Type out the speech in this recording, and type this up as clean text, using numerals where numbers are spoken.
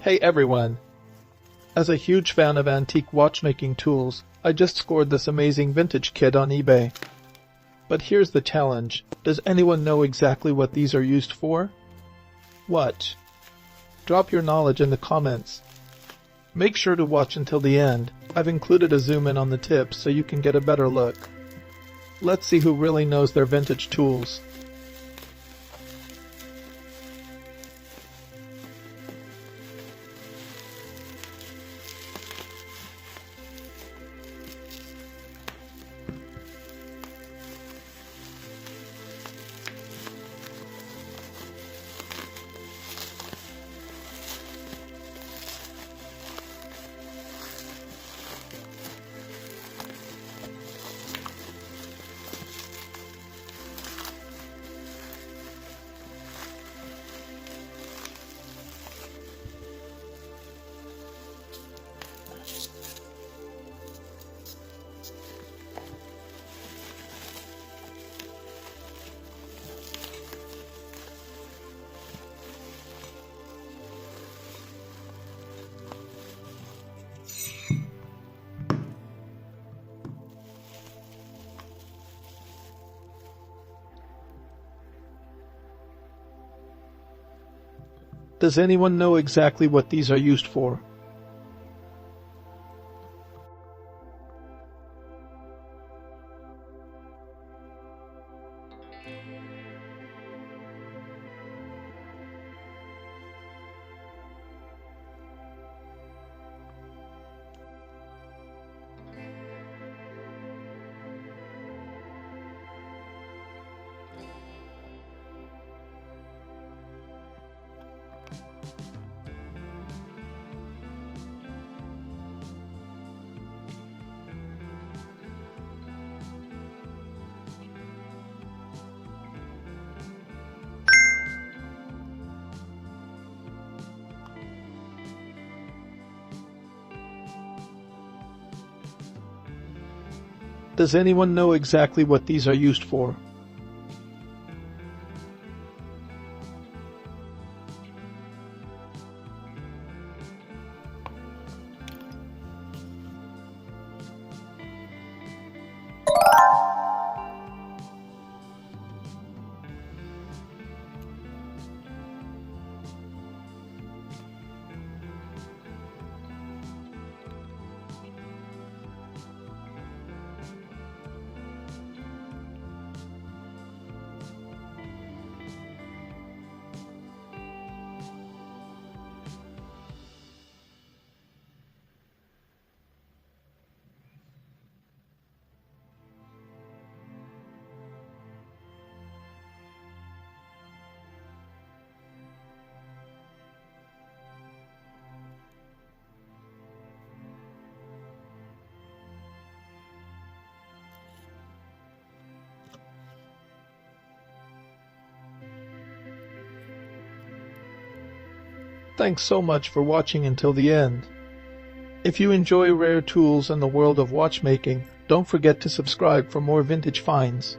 Hey everyone! As a huge fan of antique watchmaking tools, I just scored this amazing vintage kit on eBay. But here's the challenge. Does anyone know exactly what these are used for? What? Drop your knowledge in the comments. Make sure to watch until the end. I've included a zoom in on the tips so you can get a better look. Let's see who really knows their vintage tools. Does anyone know exactly what these are used for? Does anyone know exactly what these are used for? Thanks so much for watching until the end. If you enjoy rare tools and the world of watchmaking, don't forget to subscribe for more vintage finds.